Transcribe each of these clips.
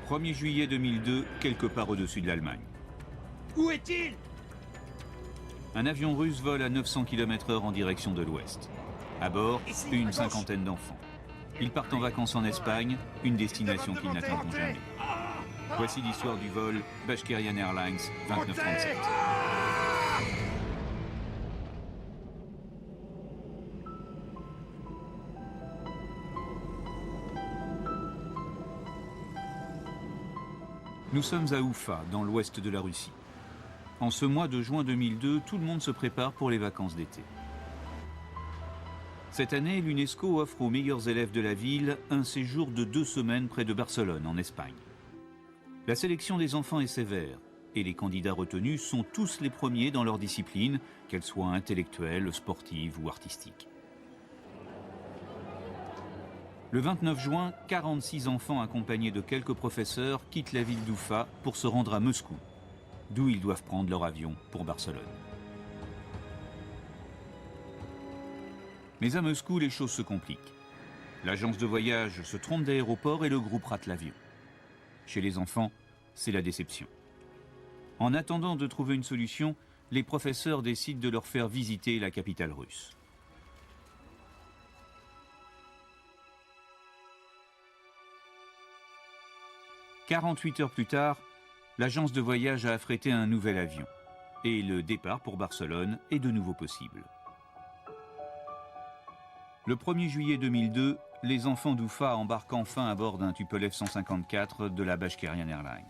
1er juillet 2002, quelque part au-dessus de l'Allemagne. Où est-il? Un avion russe vole à 900 km/h en direction de l'ouest. À bord, une cinquantaine d'enfants. Ils partent en vacances en Espagne, une destination qu'ils n'atteindront jamais. Voici l'histoire du vol Bashkirian Airlines 2937. Nous sommes à Oufa, dans l'ouest de la Russie. En ce mois de juin 2002, tout le monde se prépare pour les vacances d'été. Cette année, l'UNESCO offre aux meilleurs élèves de la ville un séjour de 2 semaines près de Barcelone, en Espagne. La sélection des enfants est sévère, et les candidats retenus sont tous les premiers dans leur discipline, qu'elle soit intellectuelle, sportive ou artistique. Le 29 juin, 46 enfants accompagnés de quelques professeurs quittent la ville d'Oufa pour se rendre à Moscou, d'où ils doivent prendre leur avion pour Barcelone. Mais à Moscou, les choses se compliquent. L'agence de voyage se trompe d'aéroport et le groupe rate l'avion. Chez les enfants, c'est la déception. En attendant de trouver une solution, les professeurs décident de leur faire visiter la capitale russe. « 48 heures plus tard, l'agence de voyage a affrété un nouvel avion. Et le départ pour Barcelone est de nouveau possible. Le 1er juillet 2002, les enfants d'Oufa embarquent enfin à bord d'un Tupolev 154 de la Bashkirian Airlines.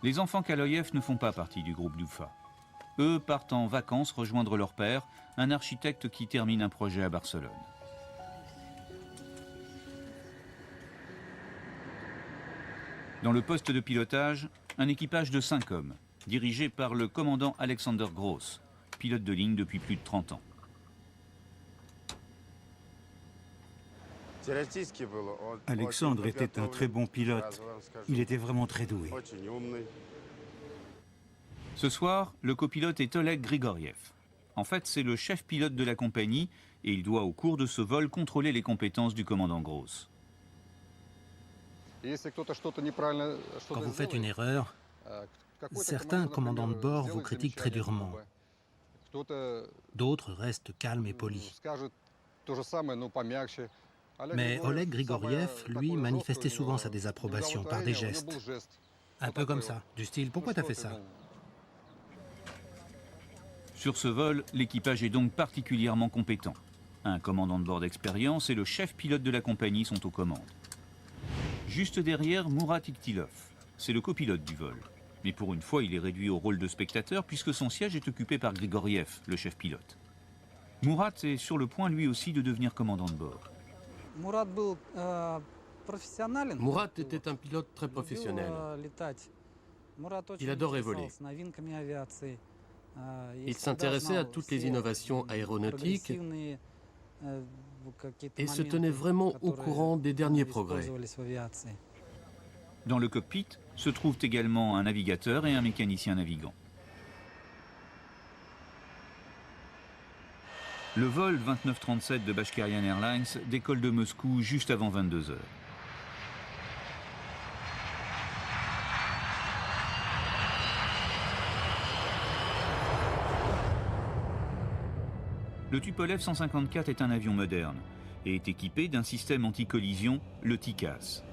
Les enfants Kaloyev ne font pas partie du groupe d'Oufa. Eux partent en vacances rejoindre leur père, un architecte qui termine un projet à Barcelone. Dans le poste de pilotage, un équipage de 5 hommes, dirigé par le commandant Alexander Gross, pilote de ligne depuis plus de 30 ans. Alexandre était un très bon pilote. Il était vraiment très doué. Ce soir, le copilote est Oleg Grigoriev. En fait, c'est le chef pilote de la compagnie et il doit au cours de ce vol contrôler les compétences du commandant Gross. Quand vous faites une erreur, certains commandants de bord vous critiquent très durement. D'autres restent calmes et polis. Mais Oleg Grigoriev, lui, manifestait souvent sa désapprobation par des gestes. Un peu comme ça, du style « Pourquoi t'as fait ça ?» Sur ce vol, l'équipage est donc particulièrement compétent. Un commandant de bord d'expérience et le chef pilote de la compagnie sont aux commandes. Juste derrière, Murat Iktilov. C'est le copilote du vol. Mais pour une fois, il est réduit au rôle de spectateur puisque son siège est occupé par Grigoriev, le chef pilote. Murat est sur le point lui aussi de devenir commandant de bord. Murat était un pilote très professionnel. Il adorait voler. Il s'intéressait à toutes les innovations aéronautiques et se tenait vraiment au courant des derniers progrès. Dans le cockpit se trouvent également un navigateur et un mécanicien navigant. Le vol 2937 de Bashkirian Airlines décolle de Moscou juste avant 22 heures. Le Tupolev 154 est un avion moderne et est équipé d'un système anti-collision, le TICAS.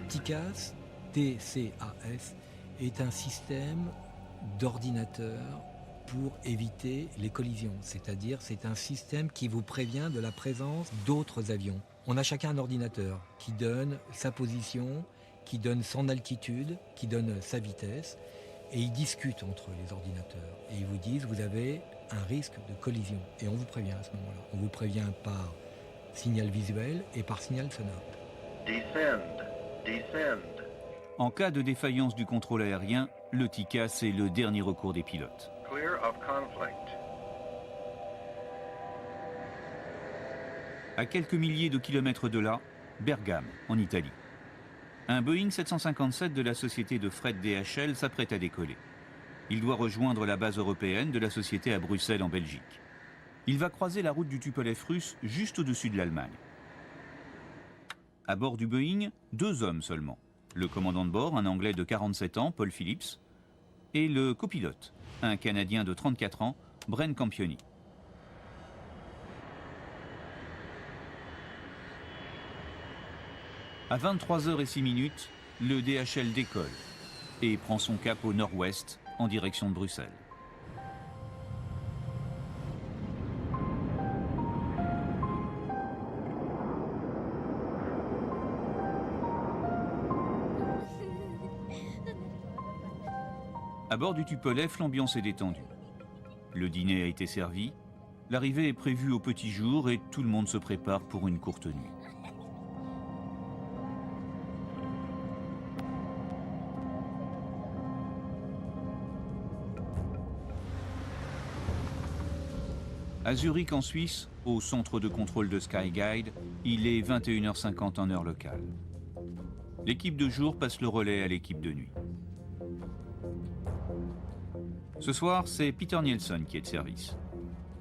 TICAS, TCAS, est un système d'ordinateur pour éviter les collisions. C'est-à-dire, c'est un système qui vous prévient de la présence d'autres avions. On a chacun un ordinateur qui donne sa position, qui donne son altitude, qui donne sa vitesse. Et ils discutent entre les ordinateurs. Et ils vous disent, vous avez un risque de collision. Et on vous prévient à ce moment-là. On vous prévient par signal visuel et par signal sonore. En cas de défaillance du contrôle aérien, le TICAS est le dernier recours des pilotes. À quelques milliers de kilomètres de là, Bergame, en Italie. Un Boeing 757 de la société de fret DHL s'apprête à décoller. Il doit rejoindre la base européenne de la société à Bruxelles, en Belgique. Il va croiser la route du Tupolev russe juste au-dessus de l'Allemagne. À bord du Boeing, 2 hommes seulement. Le commandant de bord, un Anglais de 47 ans, Paul Phillips, et le copilote, un Canadien de 34 ans, Bren Campioni. À 23h06, le DHL décolle et prend son cap au nord-ouest en direction de Bruxelles. À bord du Tupolev, l'ambiance est détendue. Le dîner a été servi, l'arrivée est prévue au petit jour et tout le monde se prépare pour une courte nuit. À Zurich en Suisse, au centre de contrôle de Skyguide, il est 21h50 en heure locale. L'équipe de jour passe le relais à l'équipe de nuit. Ce soir, c'est Peter Nielsen qui est de service.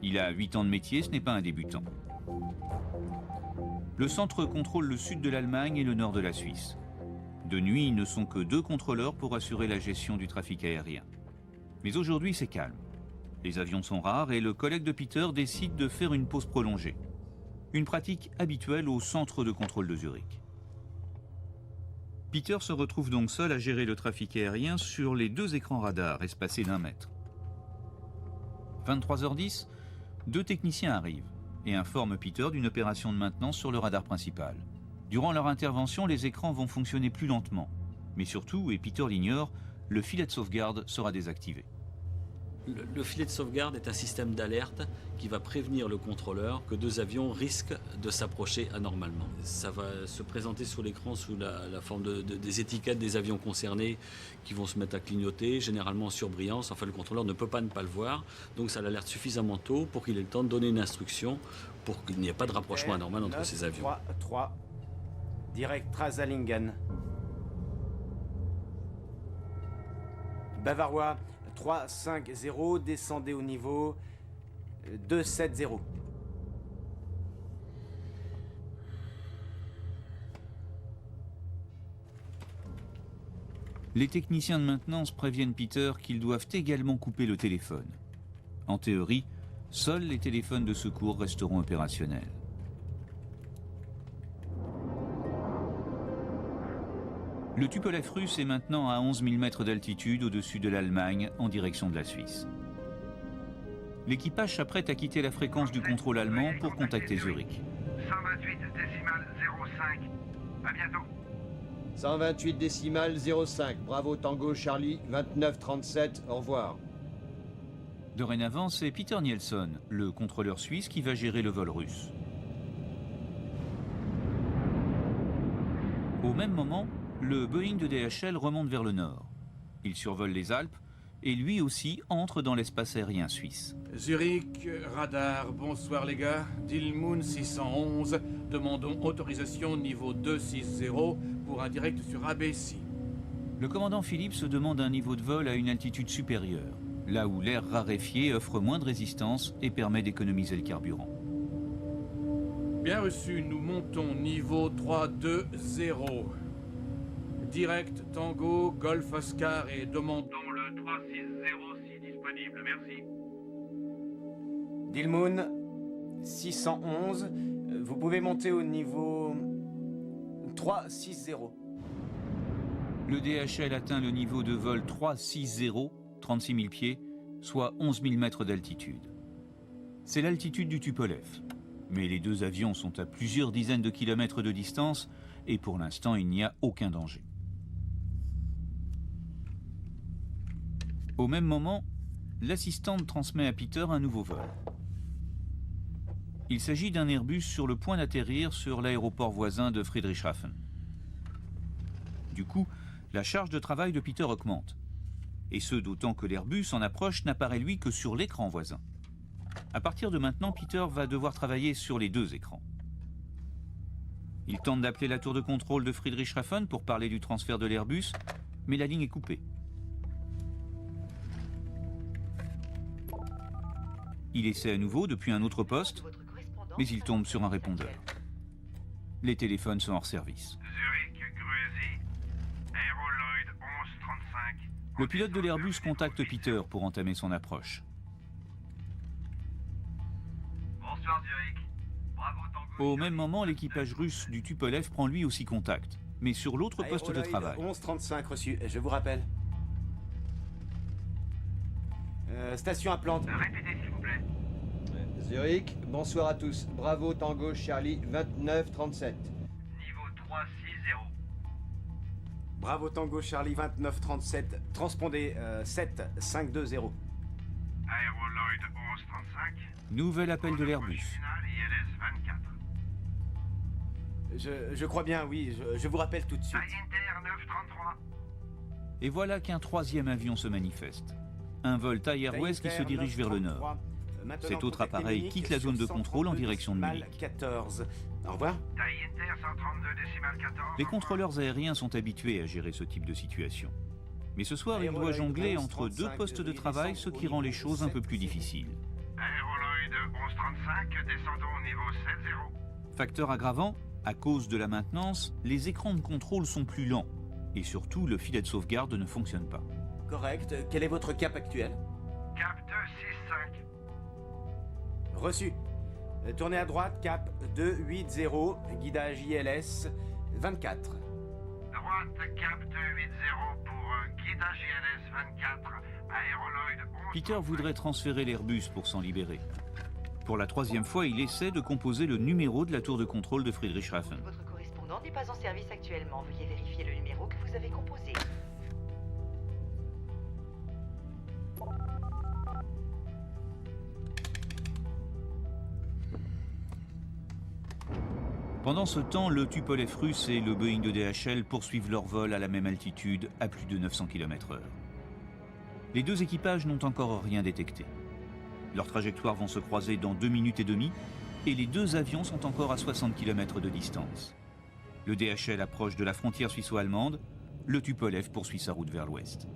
Il a 8 ans de métier, ce n'est pas un débutant. Le centre contrôle le sud de l'Allemagne et le nord de la Suisse. De nuit, ils ne sont que 2 contrôleurs pour assurer la gestion du trafic aérien. Mais aujourd'hui, c'est calme. Les avions sont rares et le collègue de Peter décide de faire une pause prolongée. Une pratique habituelle au centre de contrôle de Zurich. Peter se retrouve donc seul à gérer le trafic aérien sur les 2 écrans radars espacés d'1 mètre. 23h10, 2 techniciens arrivent et informent Peter d'une opération de maintenance sur le radar principal. Durant leur intervention, les écrans vont fonctionner plus lentement. Mais surtout, et Peter l'ignore, le filet de sauvegarde sera désactivé. Le filet de sauvegarde est un système d'alerte qui va prévenir le contrôleur que 2 avions risquent de s'approcher anormalement. Ça va se présenter sur l'écran sous la forme des étiquettes des avions concernés qui vont se mettre à clignoter, généralement en surbrillance. Enfin, le contrôleur ne peut pas ne pas le voir, donc ça l'alerte suffisamment tôt pour qu'il ait le temps de donner une instruction pour qu'il n'y ait pas de rapprochement anormal entre ces avions. 3, direct Trasalingen. Bavarois 350, descendez au niveau 270. Les techniciens de maintenance préviennent Peter qu'ils doivent également couper le téléphone. En théorie, seuls les téléphones de secours resteront opérationnels. Le Tupolev russe est maintenant à 11 000 mètres d'altitude au-dessus de l'Allemagne en direction de la Suisse. L'équipage s'apprête à quitter la fréquence du contrôle allemand pour contacter Zurich. 128 décimales 05. À bientôt. 128 décimales 05. Bravo Tango Charlie 2937. Au revoir. Dorénavant, c'est Peter Nielsen, le contrôleur suisse, qui va gérer le vol russe. Au même moment, le Boeing de DHL remonte vers le nord. Il survole les Alpes et lui aussi entre dans l'espace aérien suisse. Zurich, radar, bonsoir les gars. Dilmun 611, demandons autorisation niveau 260 pour un direct sur ABC. Le commandant Phillips se demande un niveau de vol à une altitude supérieure, là où l'air raréfié offre moins de résistance et permet d'économiser le carburant. Bien reçu, nous montons niveau 320. Direct Tango, Golf Oscar et demandons le 360 si disponible, merci. Dilmun 611, vous pouvez monter au niveau 360. Le DHL atteint le niveau de vol 360, 36 000 pieds, soit 11 000 mètres d'altitude. C'est l'altitude du Tupolev. Mais les 2 avions sont à plusieurs dizaines de kilomètres de distance et pour l'instant, il n'y a aucun danger. Au même moment, l'assistante transmet à Peter un nouveau vol. Il s'agit d'un Airbus sur le point d'atterrir sur l'aéroport voisin de Friedrichshafen. Du coup, la charge de travail de Peter augmente. Et ce, d'autant que l'Airbus en approche n'apparaît lui que sur l'écran voisin. À partir de maintenant, Peter va devoir travailler sur les 2 écrans. Il tente d'appeler la tour de contrôle de Friedrichshafen pour parler du transfert de l'Airbus, mais la ligne est coupée. Il essaie à nouveau depuis un autre poste, mais il tombe sur un répondeur. Les téléphones sont hors service. Zurich, Greuzy, Aéroloid 1135. Le pilote de l'Airbus contacte Peter pour entamer son approche. Bonsoir Zurich. Bravo Tango. Au même moment, l'équipage russe du Tupolev prend lui aussi contact, mais sur l'autre poste de Aéroloid travail. 1135 reçu, je vous rappelle. Station à plante. Répétez s'il vous plaît. Zurich, bonsoir à tous. Bravo Tango Charlie 2937. Niveau 360. Bravo Tango Charlie 2937. Transpondez 7520. Aéroloid 1135. Nouvel appel de l'Airbus. Original ILS 24. Je crois bien, oui, je vous rappelle tout de suite. Inter 933. Et voilà qu'un troisième avion se manifeste. Un vol Thai Airways qui se dirige vers le nord. Cet autre appareil quitte la zone de contrôle en direction de Munich. 14. Au revoir. Thai Inter 132,14. Les contrôleurs aériens sont habitués à gérer ce type de situation. Mais ce soir, il doit jongler entre deux postes de travail, ce qui rend les choses un peu plus difficiles. Aéroloid 1135, descendons au niveau 70. Facteur aggravant, à cause de la maintenance, les écrans de contrôle sont plus lents. Et surtout, le filet de sauvegarde ne fonctionne pas. Correct. Quel est votre cap actuel? Cap 265. Reçu. Tournez à droite, cap 280, guidage ILS 24. Droite, cap 280 pour guidage ILS 24, Aéroloid 11. Peter voudrait transférer l'Airbus pour s'en libérer. Pour la troisième fois, il essaie de composer le numéro de la tour de contrôle de Friedrichshafen. Votre correspondant n'est pas en service actuellement. Veuillez vérifier le numéro que vous avez composé. Pendant ce temps, le Tupolev russe et le Boeing de DHL poursuivent leur vol à la même altitude, à plus de 900 km/h. Les deux équipages n'ont encore rien détecté. Leurs trajectoires vont se croiser dans 2 minutes et demie, et les deux avions sont encore à 60 km de distance. Le DHL approche de la frontière suisse-allemande, le Tupolev poursuit sa route vers l'ouest.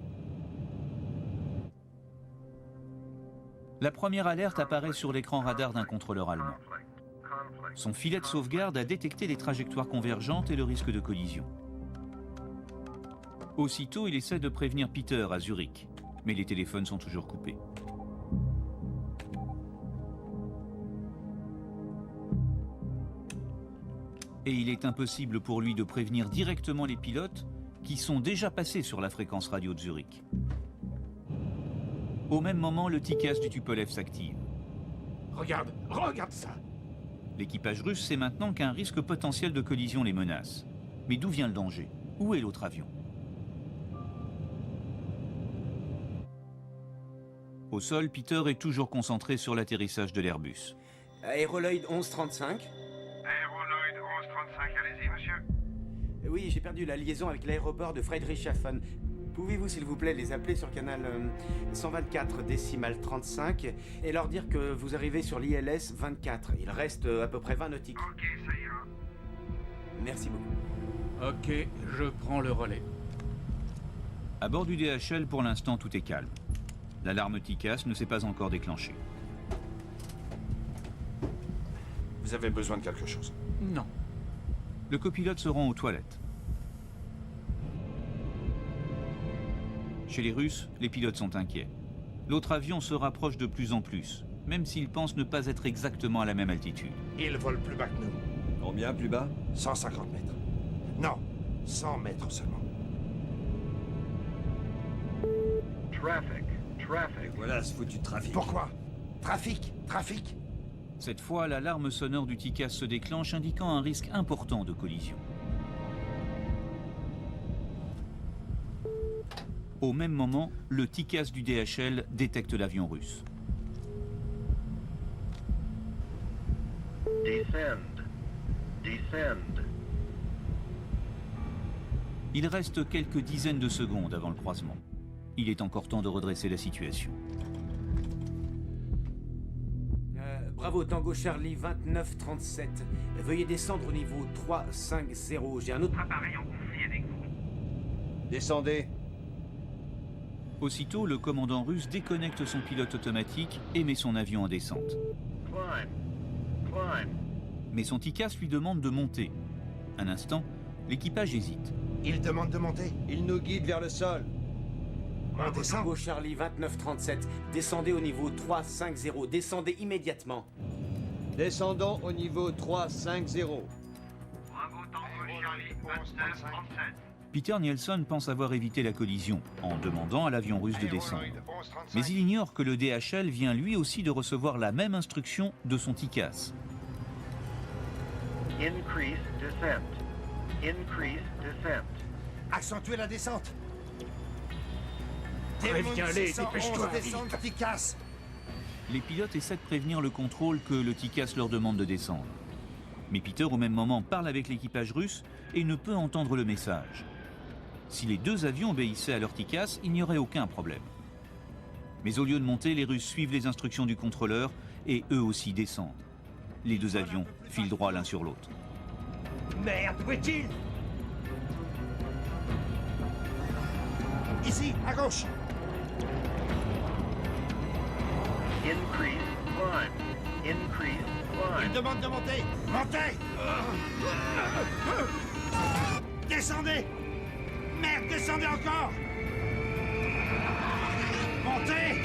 La première alerte apparaît sur l'écran radar d'un contrôleur allemand. Son filet de sauvegarde a détecté les trajectoires convergentes et le risque de collision. Aussitôt, il essaie de prévenir Peter à Zurich, mais les téléphones sont toujours coupés. Et il est impossible pour lui de prévenir directement les pilotes qui sont déjà passés sur la fréquence radio de Zurich. Au même moment, le TICAS du Tupolev s'active. Regarde ça. L'équipage russe sait maintenant qu'un risque potentiel de collision les menace. Mais d'où vient le danger? Où est l'autre avion? Au sol, Peter est toujours concentré sur l'atterrissage de l'Airbus. Aéroloid 1135. Aéroloid 1135, allez-y, monsieur. Oui, j'ai perdu la liaison avec l'aéroport de Friedrichshafen. Pouvez-vous, s'il vous plaît, les appeler sur canal 124 décimal 35 et leur dire que vous arrivez sur l'ILS 24. Il reste à peu près 20 nautiques. Ok, ça ira. Merci beaucoup. Ok, je prends le relais. À bord du DHL, pour l'instant, tout est calme. L'alarme TICAS ne s'est pas encore déclenchée. Vous avez besoin de quelque chose? Non. Le copilote se rend aux toilettes. Chez les Russes, les pilotes sont inquiets. L'autre avion se rapproche de plus en plus, même s'ils pensent ne pas être exactement à la même altitude. Il vole plus bas que nous. Combien plus bas? 150 mètres. Non, 100 mètres seulement. Traffic. Et voilà ce foutu trafic. Pourquoi? Trafic. Cette fois, l'alarme sonore du TICAS se déclenche, indiquant un risque important de collision. Au même moment, le TICAS du DHL détecte l'avion russe. Descend. Il reste quelques dizaines de secondes avant le croisement. Il est encore temps de redresser la situation. Bravo Tango Charlie 2937. Veuillez descendre au niveau 350. J'ai un autre Appareil en conflit avec vous. Descendez. Aussitôt, le commandant russe déconnecte son pilote automatique et met son avion en descente. Mais son TICAS lui demande de monter. Un instant, l'équipage hésite. Il demande de monter. Il nous guide vers le sol. On descend. Tango Charlie 2937, descendez au niveau 350, descendez immédiatement. Descendons au niveau 350. Bravo Tango Charlie 2937. Peter Nielsen pense avoir évité la collision en demandant à l'avion russe de descendre. Mais il ignore que le DHL vient lui aussi de recevoir la même instruction de son TICAS. Increase descent. Increase descent. Accentuez la descente. Préviens-les, dépêche-toi, descente qui casse. Les pilotes essaient de prévenir le contrôle que le TICAS leur demande de descendre. Mais Peter, au même moment, parle avec l'équipage russe et ne peut entendre le message. Si les deux avions obéissaient à leur TICAS, il n'y aurait aucun problème. Mais au lieu de monter, les Russes suivent les instructions du contrôleur et eux aussi descendent. Les deux avions filent droit l'un sur l'autre. Merde, où est-il? Ici, à gauche. Increase climb. Increase climb. Il demande de monter. Montez. Descendez. Merde, descendez encore. Montez.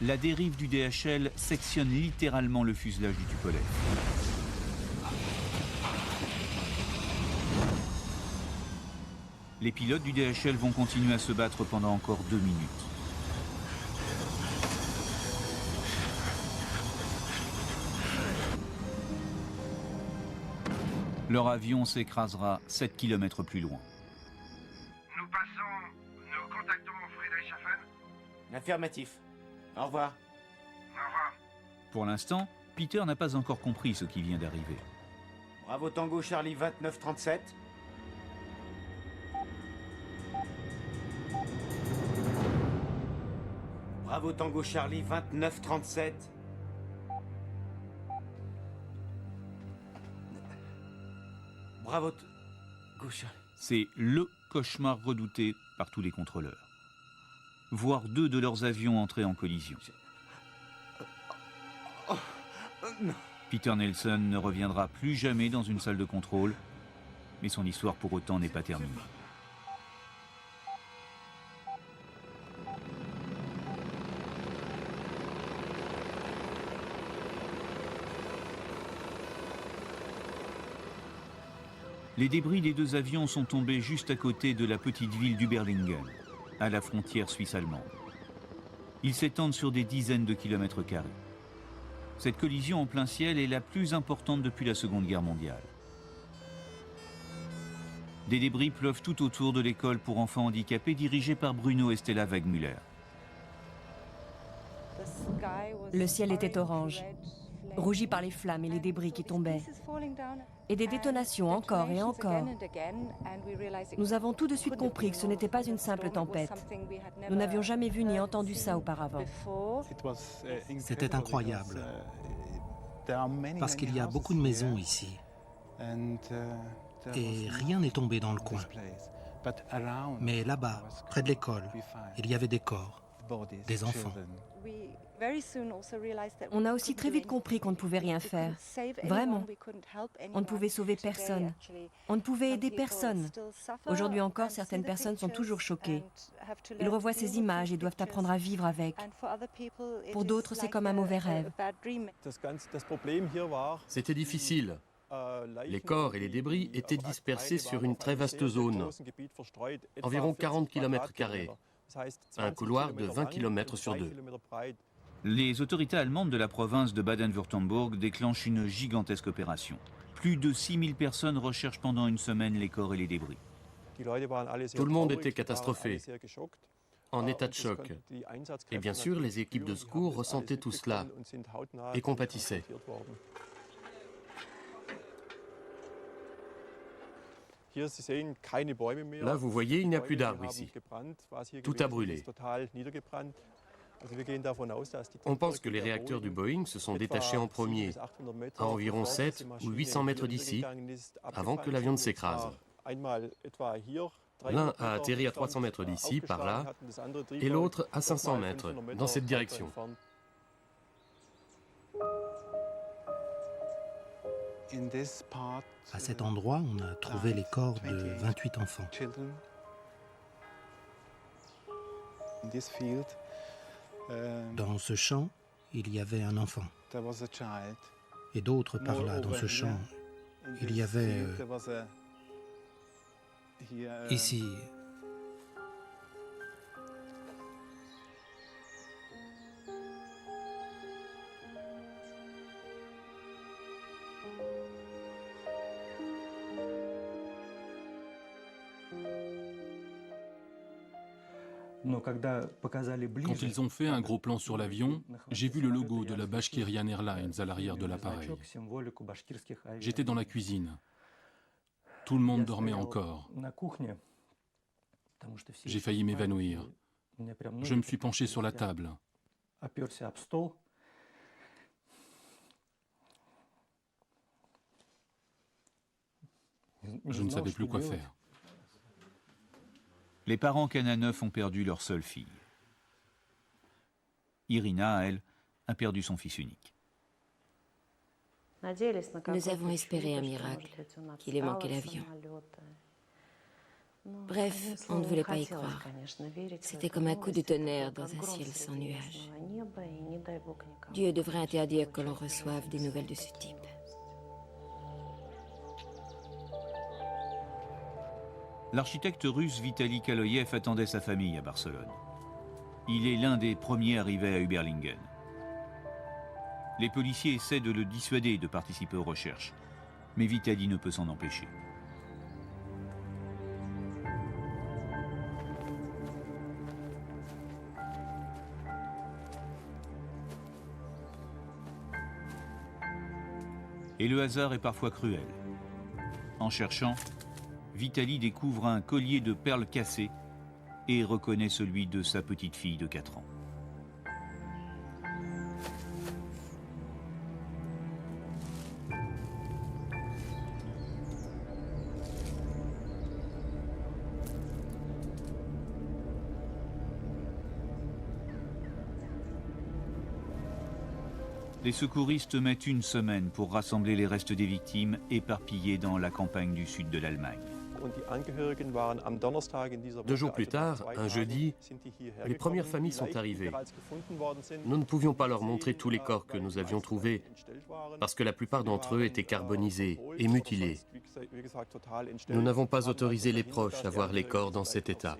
La dérive du DHL sectionne littéralement le fuselage du Tupolev. Les pilotes du DHL vont continuer à se battre pendant encore 2 minutes. Leur avion s'écrasera 7 km plus loin. Nous contactons Friedrichshafen. Affirmatif. Au revoir. Au revoir. Pour l'instant, Peter n'a pas encore compris ce qui vient d'arriver. Bravo Tango Charlie 2937. Bravo Tango Charlie 2937. Bravo Tango Charlie. C'est LE cauchemar redouté par tous les contrôleurs. Voir 2 de leurs avions entrer en collision. Non. Peter Nielsen ne reviendra plus jamais dans une salle de contrôle, mais son histoire pour autant n'est pas terminée. Les débris des 2 avions sont tombés juste à côté de la petite ville d'Überlingen, à la frontière suisse-allemande. Ils s'étendent sur des dizaines de kilomètres carrés. Cette collision en plein ciel est la plus importante depuis la Seconde Guerre mondiale. Des débris pleuvent tout autour de l'école pour enfants handicapés dirigée par Bruno et Stella Wegmüller. Le ciel était orange, rougi par les flammes et les débris qui tombaient. Et des détonations encore et encore. Nous avons tout de suite compris que ce n'était pas une simple tempête. Nous n'avions jamais vu ni entendu ça auparavant. C'était incroyable, parce qu'il y a beaucoup de maisons ici. Et rien n'est tombé dans le coin. Mais là-bas, près de l'école, il y avait des corps, des enfants. On a aussi très vite compris qu'on ne pouvait rien faire. Vraiment. On ne pouvait sauver personne. On ne pouvait aider personne. Aujourd'hui encore, certaines personnes sont toujours choquées. Ils revoient ces images et doivent apprendre à vivre avec. Pour d'autres, c'est comme un mauvais rêve. C'était difficile. Les corps et les débris étaient dispersés sur une très vaste zone, environ 40 km², un couloir de 20 km sur 2. Les autorités allemandes de la province de Baden-Württemberg déclenchent une gigantesque opération. Plus de 6000 personnes recherchent pendant une semaine les corps et les débris. Tout le monde était catastrophé, en état de choc. Et bien sûr, les équipes de secours ressentaient tout cela et compatissaient. Là, vous voyez, il n'y a plus d'arbres ici. Tout a brûlé. On pense que les réacteurs du Boeing se sont détachés en premier, à environ 7 ou 800 mètres d'ici, avant que l'avion ne s'écrase. L'un a atterri à 300 mètres d'ici, par là, et l'autre à 500 mètres, dans cette direction. À cet endroit, on a trouvé les corps de 28 enfants. Dans ce champ, il y avait un enfant. Et d'autres par là, dans ce champ, il y avait... ici... Quand ils ont fait un gros plan sur l'avion, j'ai vu le logo de la Bashkirian Airlines à l'arrière de l'appareil. J'étais dans la cuisine. Tout le monde dormait encore. J'ai failli m'évanouir. Je me suis penché sur la table. Je ne savais plus quoi faire. Les parents Kananov ont perdu leur seule fille. Irina, elle, a perdu son fils unique. Nous avons espéré un miracle, qu'il ait manqué l'avion. Bref, on ne voulait pas y croire. C'était comme un coup de tonnerre dans un ciel sans nuages. Dieu devrait interdire que l'on reçoive des nouvelles de ce type. L'architecte russe Vitali Kaloyev attendait sa famille à Barcelone. Il est l'un des premiers arrivés à Überlingen. Les policiers essaient de le dissuader de participer aux recherches, mais Vitali ne peut s'en empêcher. Et le hasard est parfois cruel. En cherchant, Vitali découvre un collier de perles cassées et reconnaît celui de sa petite fille de 4 ans. Les secouristes mettent une semaine pour rassembler les restes des victimes éparpillées dans la campagne du sud de l'Allemagne. 2 jours plus tard, un jeudi, les premières familles sont arrivées. Nous ne pouvions pas leur montrer tous les corps que nous avions trouvés, parce que la plupart d'entre eux étaient carbonisés et mutilés. Nous n'avons pas autorisé les proches à voir les corps dans cet état.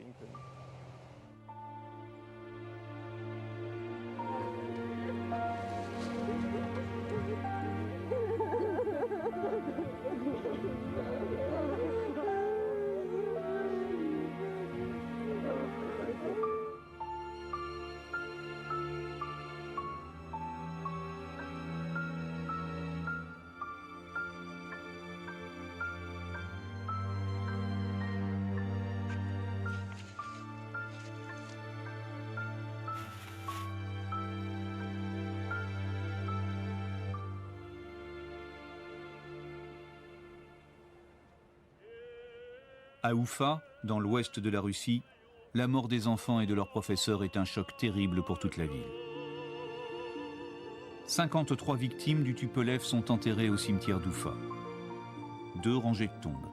À Oufa, dans l'ouest de la Russie, la mort des enfants et de leurs professeurs est un choc terrible pour toute la ville. 53 victimes du Tupolev sont enterrées au cimetière d'Oufa. 2 rangées de tombes.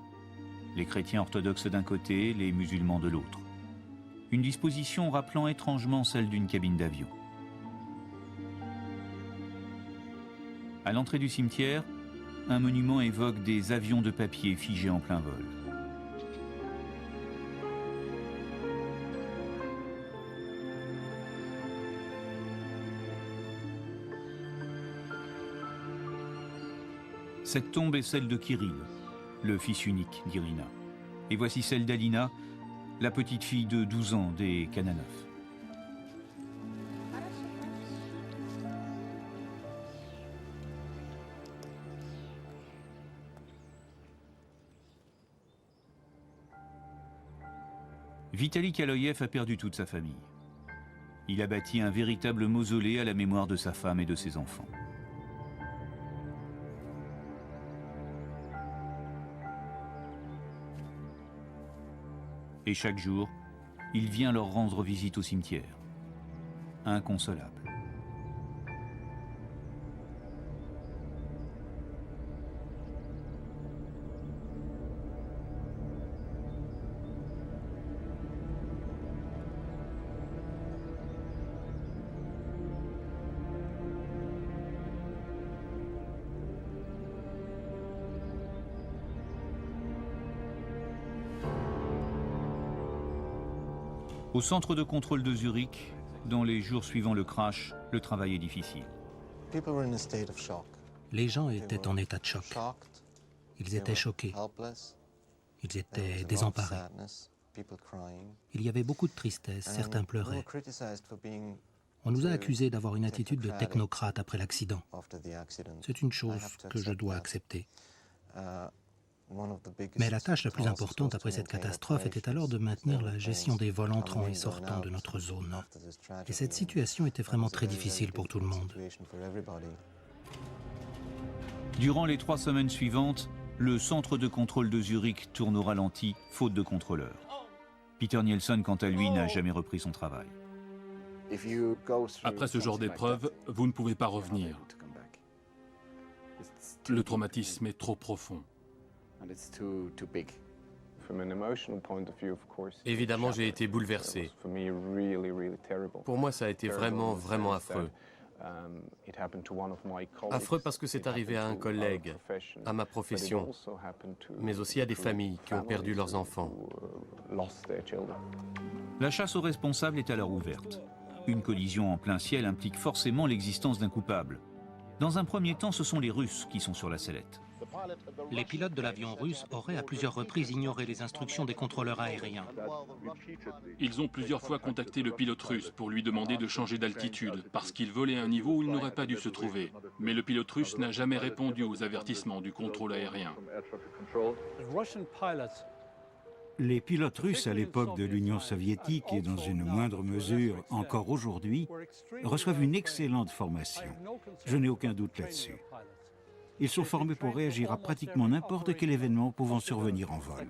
Les chrétiens orthodoxes d'un côté, les musulmans de l'autre. Une disposition rappelant étrangement celle d'une cabine d'avion. À l'entrée du cimetière, un monument évoque des avions de papier figés en plein vol. Cette tombe est celle de Kirill, le fils unique d'Irina. Et voici celle d'Alina, la petite fille de 12 ans des Kananov. Vitali Kaloyev a perdu toute sa famille. Il a bâti un véritable mausolée à la mémoire de sa femme et de ses enfants. Et chaque jour, il vient leur rendre visite au cimetière. Inconsolable. Au centre de contrôle de Zurich, dans les jours suivant le crash, le travail est difficile. Les gens étaient en état de choc. Ils étaient choqués. Ils étaient désemparés. Il y avait beaucoup de tristesse, certains pleuraient. On nous a accusés d'avoir une attitude de technocrate après l'accident. C'est une chose que je dois accepter. Mais la tâche la plus importante après cette catastrophe était alors de maintenir la gestion des vols entrant et sortant de notre zone. Et cette situation était vraiment très difficile pour tout le monde. Durant les 3 semaines suivantes, le centre de contrôle de Zurich tourne au ralenti, faute de contrôleurs. Peter Nielsen, quant à lui, n'a jamais repris son travail. Après ce genre d'épreuve, vous ne pouvez pas revenir. Le traumatisme est trop profond. Évidemment, j'ai été bouleversé. Pour moi, ça a été vraiment, vraiment affreux. Affreux parce que c'est arrivé à un collègue, à ma profession, mais aussi à des familles qui ont perdu leurs enfants. La chasse aux responsables est alors ouverte. Une collision en plein ciel implique forcément l'existence d'un coupable. Dans un premier temps, ce sont les Russes qui sont sur la sellette. Les pilotes de l'avion russe auraient à plusieurs reprises ignoré les instructions des contrôleurs aériens. Ils ont plusieurs fois contacté le pilote russe pour lui demander de changer d'altitude, parce qu'il volait à un niveau où il n'aurait pas dû se trouver. Mais le pilote russe n'a jamais répondu aux avertissements du contrôle aérien. Les pilotes russes à l'époque de l'Union soviétique et dans une moindre mesure encore aujourd'hui reçoivent une excellente formation. Je n'ai aucun doute là-dessus. Ils sont formés pour réagir à pratiquement n'importe quel événement pouvant survenir en vol.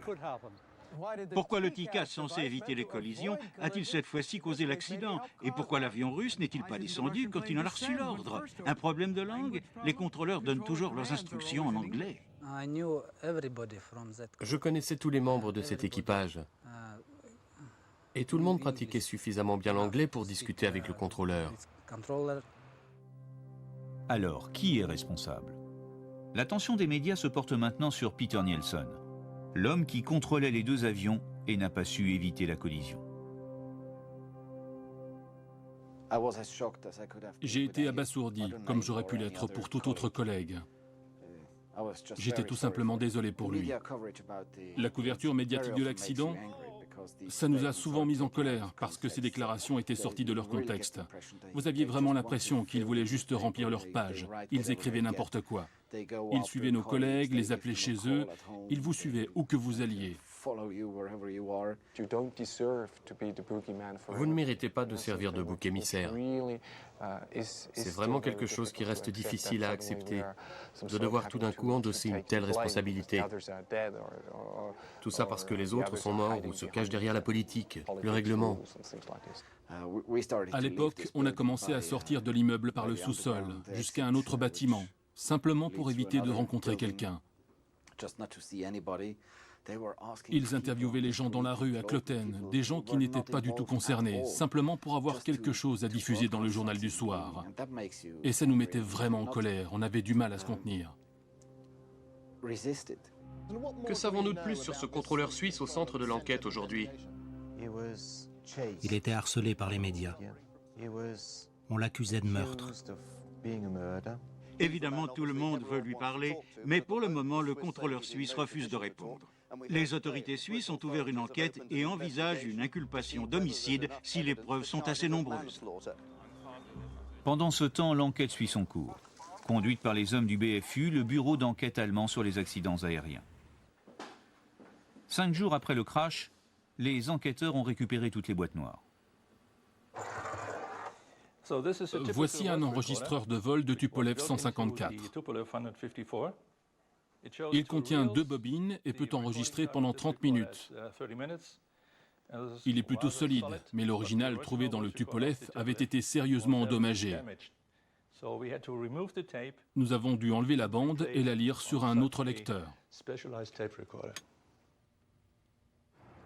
Pourquoi le TICAS, censé éviter les collisions, a-t-il cette fois-ci causé l'accident? Et pourquoi l'avion russe n'est-il pas descendu quand il en a reçu l'ordre? Un problème de langue? Les contrôleurs donnent toujours leurs instructions en anglais. Je connaissais tous les membres de cet équipage. Et tout le monde pratiquait suffisamment bien l'anglais pour discuter avec le contrôleur. Alors, qui est responsable? L'attention des médias se porte maintenant sur Peter Nielsen, l'homme qui contrôlait les 2 avions et n'a pas su éviter la collision. J'ai été abasourdi, comme j'aurais pu l'être pour tout autre collègue. J'étais tout simplement désolé pour lui. La couverture médiatique de l'accident, ça nous a souvent mis en colère parce que ces déclarations étaient sorties de leur contexte. Vous aviez vraiment l'impression qu'ils voulaient juste remplir leur page. Ils écrivaient n'importe quoi. Ils suivaient nos collègues, les appelaient chez eux. Ils vous suivaient où que vous alliez. Vous ne méritez pas de servir de bouc émissaire. C'est vraiment quelque chose qui reste difficile à accepter, de devoir tout d'un coup endosser une telle responsabilité. Tout ça parce que les autres sont morts ou se cachent derrière la politique, le règlement. À l'époque, on a commencé à sortir de l'immeuble par le sous-sol, jusqu'à un autre bâtiment, simplement pour éviter de rencontrer quelqu'un. Ils interviewaient les gens dans la rue à Kloten, des gens qui n'étaient pas du tout concernés, simplement pour avoir quelque chose à diffuser dans le journal du soir. Et ça nous mettait vraiment en colère, on avait du mal à se contenir. Que savons-nous de plus sur ce contrôleur suisse au centre de l'enquête aujourd'hui? Il était harcelé par les médias. On l'accusait de meurtre. Évidemment, tout le monde veut lui parler, mais pour le moment, le contrôleur suisse refuse de répondre. Les autorités suisses ont ouvert une enquête et envisagent une inculpation d'homicide si les preuves sont assez nombreuses. Pendant ce temps, l'enquête suit son cours. Conduite par les hommes du BFU, le bureau d'enquête allemand sur les accidents aériens. 5 jours après le crash, les enquêteurs ont récupéré toutes les boîtes noires. Voici un enregistreur de vol de Tupolev 154. Il contient 2 bobines et peut enregistrer pendant 30 minutes. Il est plutôt solide, mais l'original trouvé dans le Tupolev avait été sérieusement endommagé. Nous avons dû enlever la bande et la lire sur un autre lecteur.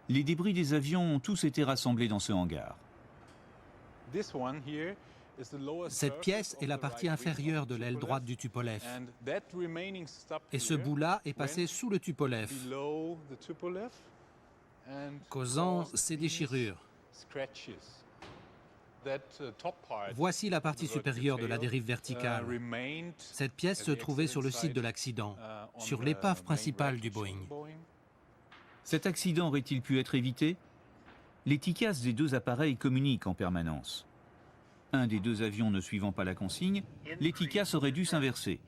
Les débris des avions ont tous été rassemblés dans ce hangar. Cette pièce est la partie inférieure de l'aile droite du Tupolev. Et ce bout-là est passé sous le Tupolev, causant ces déchirures. Voici la partie supérieure de la dérive verticale. Cette pièce se trouvait sur le site de l'accident, sur l'épave principale du Boeing. Cet accident aurait-il pu être évité? Les TICAS des 2 appareils communiquent en permanence. Un des 2 avions ne suivant pas la consigne, les TICAS auraient dû s'inverser.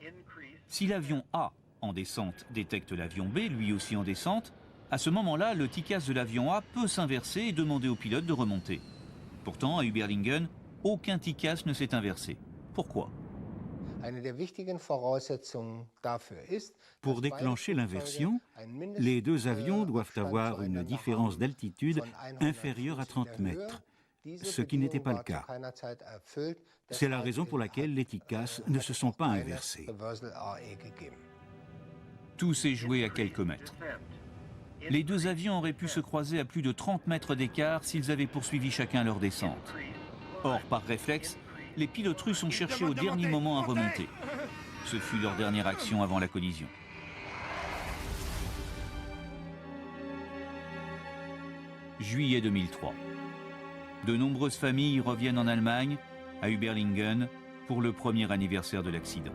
Si l'avion A, en descente, détecte l'avion B, lui aussi en descente, à ce moment-là, le TICAS de l'avion A peut s'inverser et demander au pilote de remonter. Pourtant, à Überlingen, aucun TICAS ne s'est inversé. Pourquoi? Pour déclencher l'inversion, les 2 avions doivent avoir une différence d'altitude inférieure à 30 mètres, ce qui n'était pas le cas. C'est la raison pour laquelle les TICAS ne se sont pas inversés. Tout s'est joué à quelques mètres. Les 2 avions auraient pu se croiser à plus de 30 mètres d'écart s'ils avaient poursuivi chacun leur descente. Or, par réflexe, les pilotes russes ont cherché au dernier moment à remonter. Ce fut leur dernière action avant la collision. Juillet 2003. De nombreuses familles reviennent en Allemagne, à Überlingen, pour le premier anniversaire de l'accident.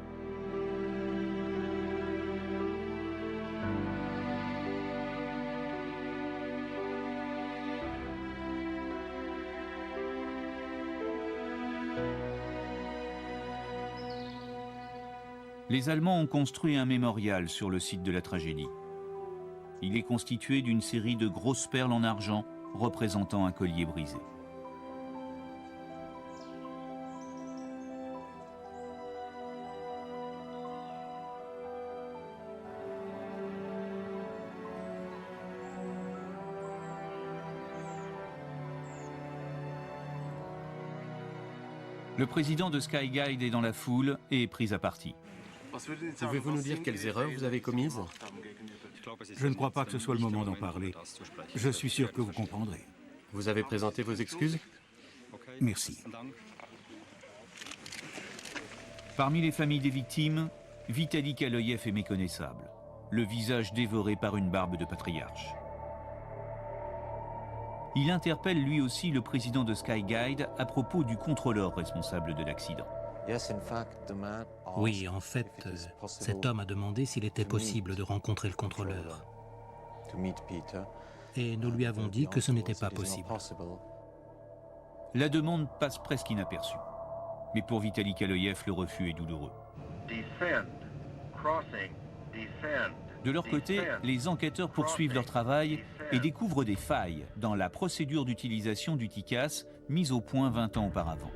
Les Allemands ont construit un mémorial sur le site de la tragédie. Il est constitué d'une série de grosses perles en argent représentant un collier brisé. Le président de Skyguide est dans la foule et est pris à partie. Pouvez-vous nous dire quelles erreurs vous avez commises? Je ne crois pas que ce soit le moment d'en parler. Je suis sûr que vous comprendrez. Vous avez présenté vos excuses? Merci. Parmi les familles des victimes, Vitali Kaloyev est méconnaissable, le visage dévoré par une barbe de patriarche. Il interpelle lui aussi le président de Skyguide à propos du contrôleur responsable de l'accident. Oui, en fait, cet homme a demandé s'il était possible de rencontrer le contrôleur. Et nous lui avons dit que ce n'était pas possible. La demande passe presque inaperçue. Mais pour Vitali Kaloyev, le refus est douloureux. De leur côté, les enquêteurs poursuivent leur travail et découvrent des failles dans la procédure d'utilisation du TICAS mise au point 20 ans auparavant.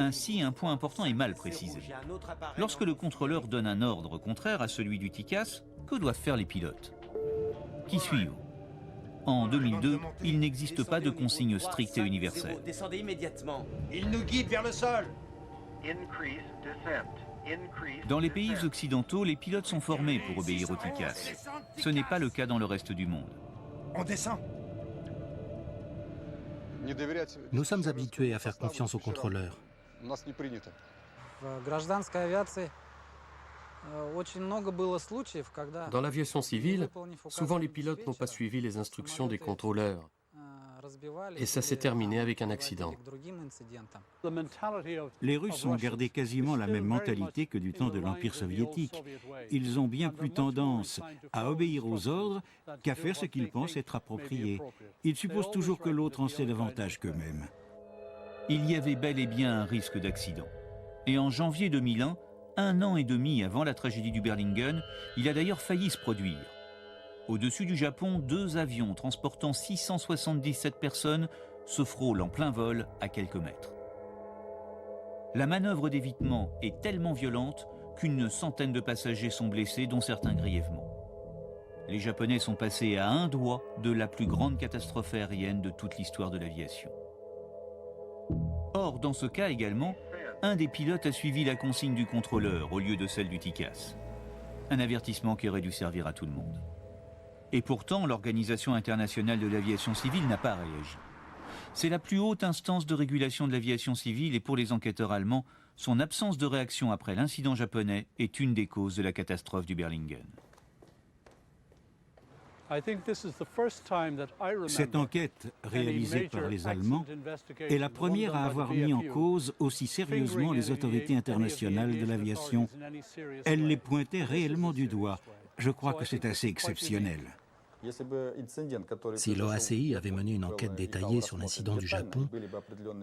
Ainsi, un point important est mal précisé. Lorsque le contrôleur donne un ordre contraire à celui du TICAS, que doivent faire les pilotes? Qui suivent? En 2002, il n'existe pas de consigne stricte et universelle. Descendez immédiatement. Il nous guide vers le sol. Dans les pays occidentaux, les pilotes sont formés pour obéir au TICAS. Ce n'est pas le cas dans le reste du monde. On descend. Nous sommes habitués à faire confiance aux contrôleurs. Dans l'aviation civile, souvent les pilotes n'ont pas suivi les instructions des contrôleurs. Et ça s'est terminé avec un accident. Les Russes ont gardé quasiment la même mentalité que du temps de l'Empire soviétique. Ils ont bien plus tendance à obéir aux ordres qu'à faire ce qu'ils pensent être approprié. Ils supposent toujours que l'autre en sait davantage qu'eux-mêmes. Il y avait bel et bien un risque d'accident. Et en janvier 2001, 1 an et demi avant la tragédie d'Überlingen, il a d'ailleurs failli se produire. Au-dessus du Japon, 2 avions transportant 677 personnes se frôlent en plein vol à quelques mètres. La manœuvre d'évitement est tellement violente qu'une centaine de passagers sont blessés, dont certains grièvement. Les Japonais sont passés à un doigt de la plus grande catastrophe aérienne de toute l'histoire de l'aviation. Or, dans ce cas également, un des pilotes a suivi la consigne du contrôleur au lieu de celle du TICAS. Un avertissement qui aurait dû servir à tout le monde. Et pourtant, l'Organisation internationale de l'aviation civile n'a pas réagi. C'est la plus haute instance de régulation de l'aviation civile et pour les enquêteurs allemands, son absence de réaction après l'incident japonais est une des causes de la catastrophe du Berlingen. Cette enquête, réalisée par les Allemands, est la première à avoir mis en cause aussi sérieusement les autorités internationales de l'aviation. Elle les pointait réellement du doigt. Je crois que c'est assez exceptionnel. Si l'OACI avait mené une enquête détaillée sur l'incident du Japon,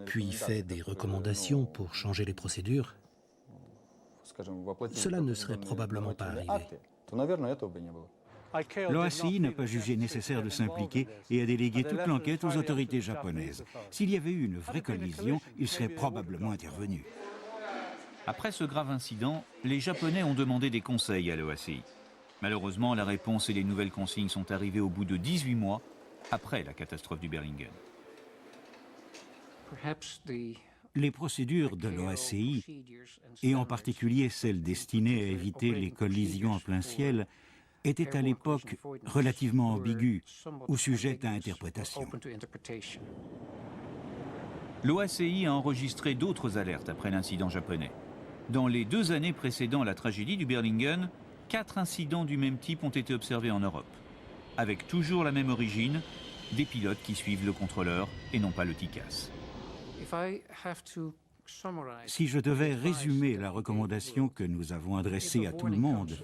puis fait des recommandations pour changer les procédures, cela ne serait probablement pas arrivé. L'OACI n'a pas jugé nécessaire de s'impliquer et a délégué toute l'enquête aux autorités japonaises. S'il y avait eu une vraie collision, il serait probablement intervenu. Après ce grave incident, les Japonais ont demandé des conseils à l'OACI. Malheureusement, la réponse et les nouvelles consignes sont arrivées au bout de 18 mois, après la catastrophe du Berlingen. Les procédures de l'OACI, et en particulier celles destinées à éviter les collisions en plein ciel, étaient à l'époque relativement ambiguës ou sujettes à interprétation. L'OACI a enregistré d'autres alertes après l'incident japonais. Dans les 2 années précédant la tragédie du Berlingen, 4 incidents du même type ont été observés en Europe, avec toujours la même origine, des pilotes qui suivent le contrôleur et non pas le TICAS. Si je devais résumer la recommandation que nous avons adressée à tout le monde,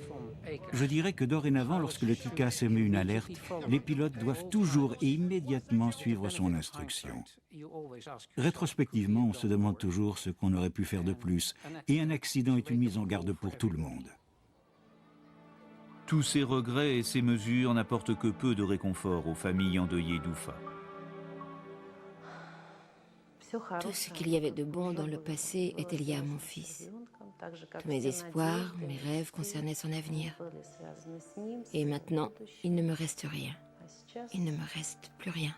je dirais que dorénavant, lorsque le TICAS émet une alerte, les pilotes doivent toujours et immédiatement suivre son instruction. Rétrospectivement, on se demande toujours ce qu'on aurait pu faire de plus, et un accident est une mise en garde pour tout le monde. Tous ces regrets et ces mesures n'apportent que peu de réconfort aux familles endeuillées d'Ufa. Tout ce qu'il y avait de bon dans le passé était lié à mon fils. Tous mes espoirs, mes rêves concernaient son avenir. Et maintenant, il ne me reste rien. Il ne me reste plus rien.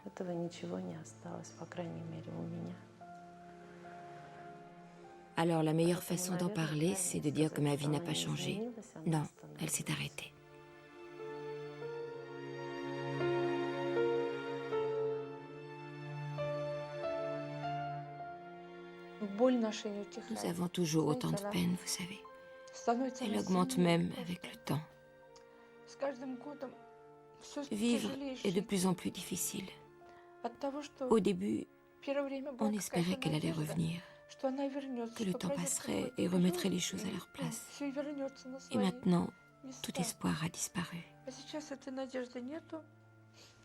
Alors la meilleure façon d'en parler, c'est de dire que ma vie n'a pas changé. Non, elle s'est arrêtée. Nous avons toujours autant de peine, vous savez. Elle augmente même avec le temps. Vivre est de plus en plus difficile. Au début, on espérait qu'elle allait revenir, que le temps passerait et remettrait les choses à leur place. Et maintenant, tout espoir a disparu.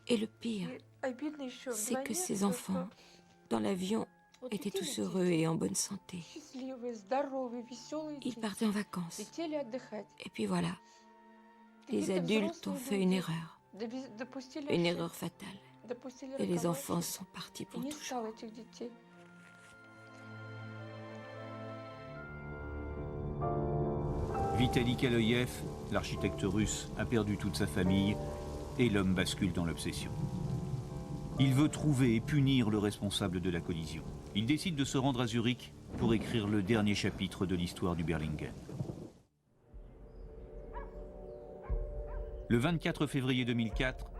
Et le pire, c'est que ces enfants, dans l'avion, étaient tous heureux et en bonne santé. Ils partaient en vacances. Et puis voilà, les adultes ont fait une erreur fatale. Et les enfants sont partis pour toujours. Vitali Kaloyev, l'architecte russe, a perdu toute sa famille et l'homme bascule dans l'obsession. Il veut trouver et punir le responsable de la collision. Il décide de se rendre à Zurich pour écrire le dernier chapitre de l'histoire du Berlingen. Le 24 février 2004,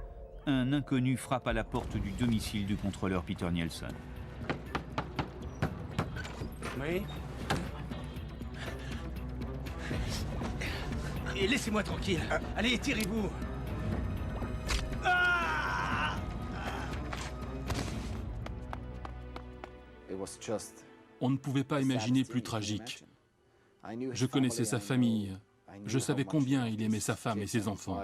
un inconnu frappe à la porte du domicile du contrôleur Peter Nielsen. Oui. Laissez-moi tranquille. Allez, tirez-vous. On ne pouvait pas imaginer plus tragique. Je connaissais sa famille. Je savais combien il aimait sa femme et ses enfants.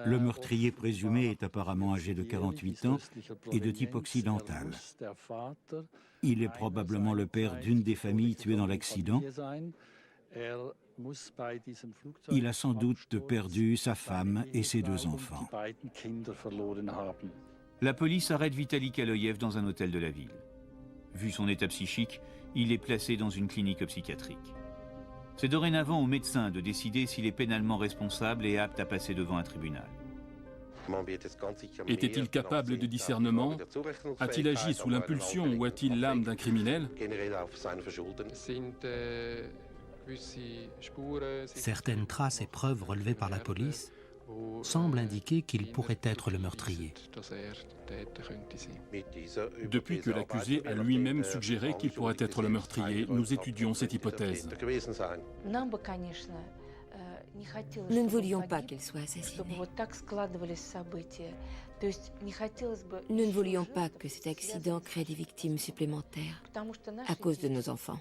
Le meurtrier présumé est apparemment âgé de 48 ans et de type occidental. Il est probablement le père d'une des familles tuées dans l'accident. Il a sans doute perdu sa femme et ses 2 enfants. La police arrête Vitali Kaloyev dans un hôtel de la ville. Vu son état psychique, il est placé dans une clinique psychiatrique. C'est dorénavant au médecin de décider s'il est pénalement responsable et apte à passer devant un tribunal. Était-il capable de discernement? A-t-il agi sous l'impulsion ou a-t-il l'âme d'un criminel? Certaines traces et preuves relevées par la police semblent indiquer qu'il pourrait être le meurtrier. Depuis que l'accusé a lui-même suggéré qu'il pourrait être le meurtrier, nous étudions cette hypothèse. Nous ne voulions pas qu'elle soit assassinée. Nous ne voulions pas que cet accident crée des victimes supplémentaires à cause de nos enfants.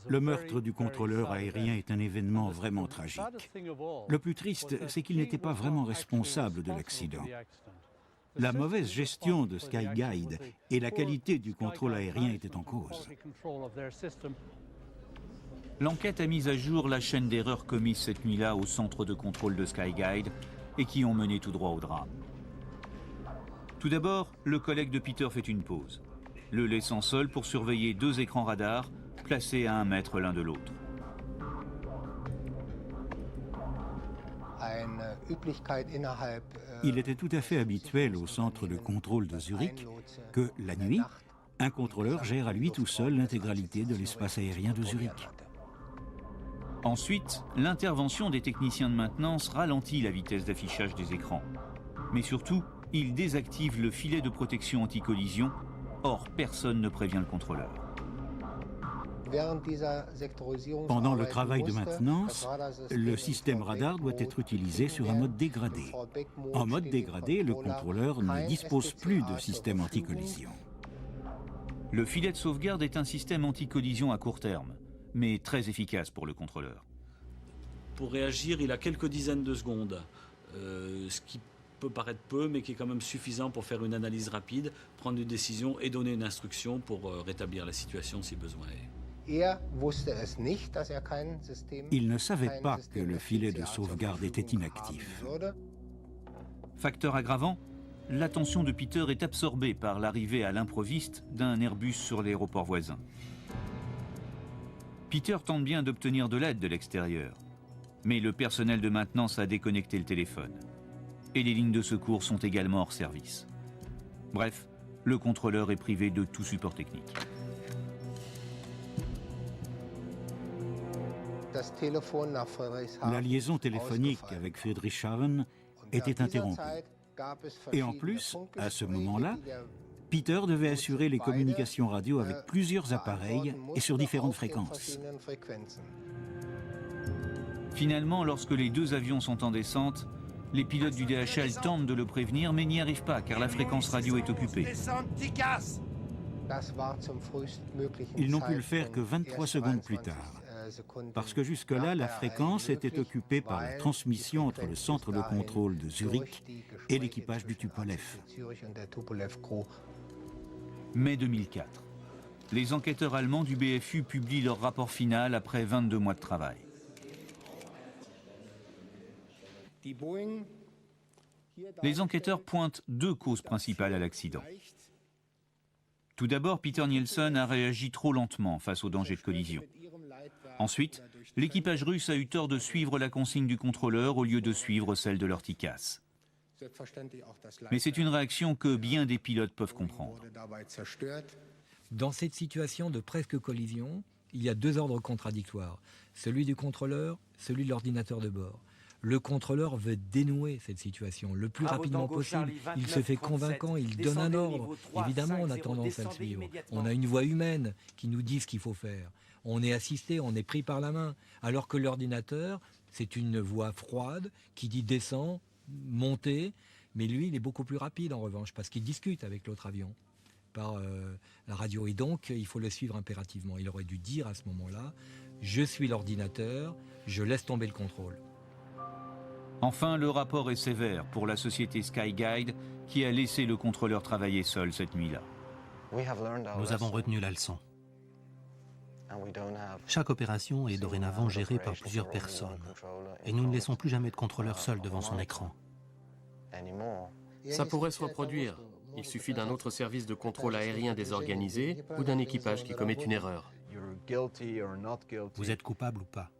Le meurtre du contrôleur aérien est un événement vraiment tragique. Le plus triste, c'est qu'il n'était pas vraiment responsable de l'accident. La mauvaise gestion de Skyguide et la qualité du contrôle aérien étaient en cause. L'enquête a mis à jour la chaîne d'erreurs commises cette nuit-là au centre de contrôle de Skyguide et qui ont mené tout droit au drame. Tout d'abord, le collègue de Peter fait une pause, le laissant seul pour surveiller 2 écrans radars placés à 1 mètre l'un de l'autre. Il était tout à fait habituel au centre de contrôle de Zurich que, la nuit, un contrôleur gère à lui tout seul l'intégralité de l'espace aérien de Zurich. Ensuite, l'intervention des techniciens de maintenance ralentit la vitesse d'affichage des écrans. Mais surtout, ils désactivent le filet de protection anti-collision. Or, personne ne prévient le contrôleur. Pendant le travail de maintenance, le système radar doit être utilisé sur un mode dégradé. En mode dégradé, le contrôleur ne dispose plus de système anti-collision. Le filet de sauvegarde est un système anti-collision à court terme, mais très efficace pour le contrôleur. Pour réagir, il a quelques dizaines de secondes, ce qui peut paraître peu, mais qui est quand même suffisant pour faire une analyse rapide, prendre une décision et donner une instruction pour rétablir la situation si besoin est. Il ne savait pas que le filet de sauvegarde était inactif. Facteur aggravant, l'attention de Peter est absorbée par l'arrivée à l'improviste d'un Airbus sur l'aéroport voisin. Peter tente bien d'obtenir de l'aide de l'extérieur, mais le personnel de maintenance a déconnecté le téléphone. Et les lignes de secours sont également hors service. Bref, le contrôleur est privé de tout support technique. La liaison téléphonique avec Friedrichshafen était interrompue. Et en plus, à ce moment-là, Peter devait assurer les communications radio avec plusieurs appareils et sur différentes fréquences. Finalement, lorsque les 2 avions sont en descente, les pilotes du DHL tentent de le prévenir, mais n'y arrivent pas car la fréquence radio est occupée. Ils n'ont pu le faire que 23 secondes plus tard, parce que jusque-là, la fréquence était occupée par la transmission entre le centre de contrôle de Zurich et l'équipage du Tupolev. Mai 2004. Les enquêteurs allemands du BFU publient leur rapport final après 22 mois de travail. Les enquêteurs pointent 2 causes principales à l'accident. Tout d'abord, Peter Nielsen a réagi trop lentement face au danger de collision. Ensuite, l'équipage russe a eu tort de suivre la consigne du contrôleur au lieu de suivre celle de leur TICAS. Mais c'est une réaction que bien des pilotes peuvent comprendre. Dans cette situation de presque collision, il y a 2 ordres contradictoires, celui du contrôleur, celui de l'ordinateur de bord. Le contrôleur veut dénouer cette situation le plus rapidement possible. Il se fait convaincant, il donne un ordre. Évidemment, on a tendance à le suivre. On a une voix humaine qui nous dit ce qu'il faut faire. On est assisté, on est pris par la main. Alors que l'ordinateur, c'est une voix froide qui dit descends, montez. Mais lui, il est beaucoup plus rapide en revanche, parce qu'il discute avec l'autre avion par la radio. Et donc, il faut le suivre impérativement. Il aurait dû dire à ce moment-là, je suis l'ordinateur, je laisse tomber le contrôle. Enfin, le rapport est sévère pour la société Skyguide qui a laissé le contrôleur travailler seul cette nuit-là. Nous avons retenu la leçon. Chaque opération est dorénavant gérée par plusieurs personnes et nous ne laissons plus jamais de contrôleur seul devant son écran. Ça pourrait se reproduire. Il suffit d'un autre service de contrôle aérien désorganisé ou d'un équipage qui commet une erreur. Vous êtes coupable ou pas.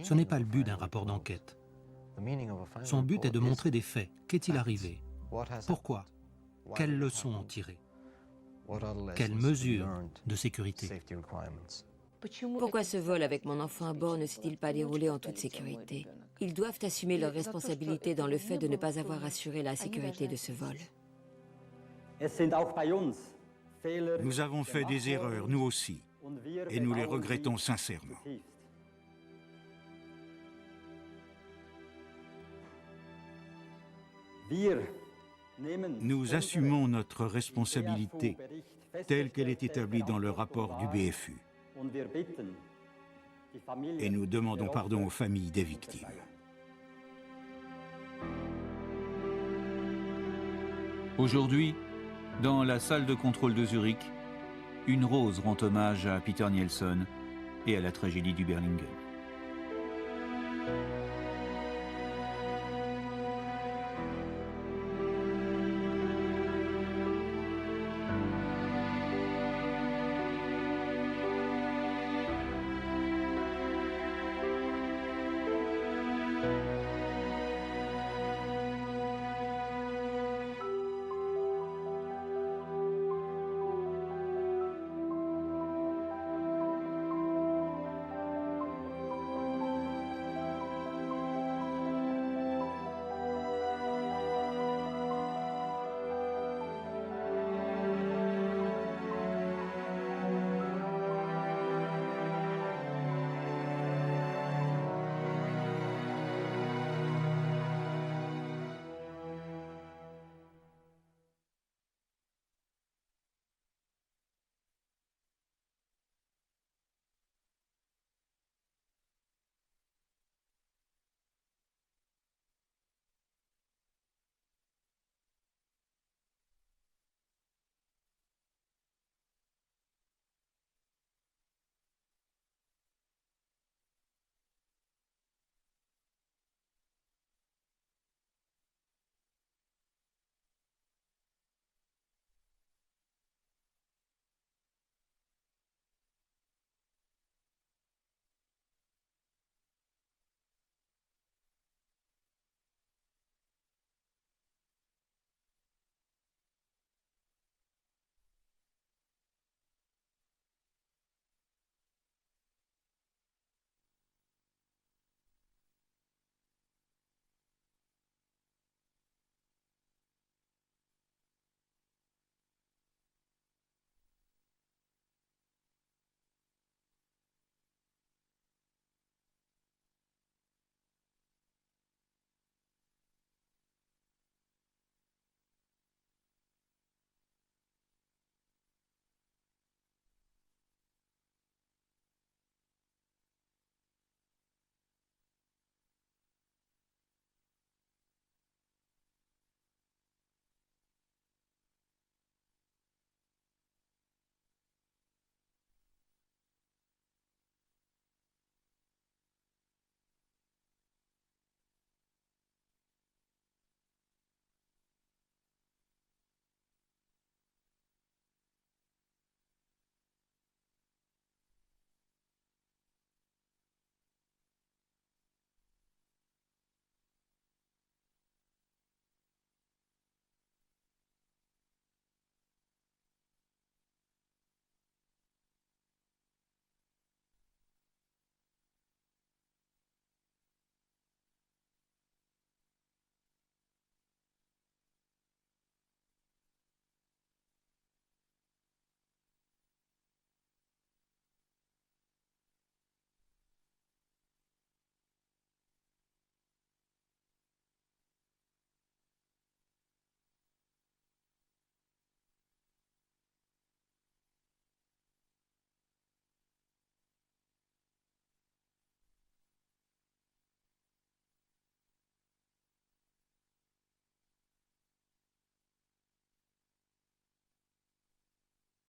Ce n'est pas le but d'un rapport d'enquête. Son but est de montrer des faits. Qu'est-il arrivé? Pourquoi? Quelles leçons en tirer? Quelles mesures de sécurité? Pourquoi ce vol avec mon enfant à bord ne s'est-il pas déroulé en toute sécurité? Ils doivent assumer leurs responsabilités dans le fait de ne pas avoir assuré la sécurité de ce vol. Nous avons fait des erreurs, nous aussi, et nous les regrettons sincèrement. Nous assumons notre responsabilité telle qu'elle est établie dans le rapport du BFU. Et nous demandons pardon aux familles des victimes. Aujourd'hui, dans la salle de contrôle de Zurich, une rose rend hommage à Peter Nielsen et à la tragédie du Berlingen.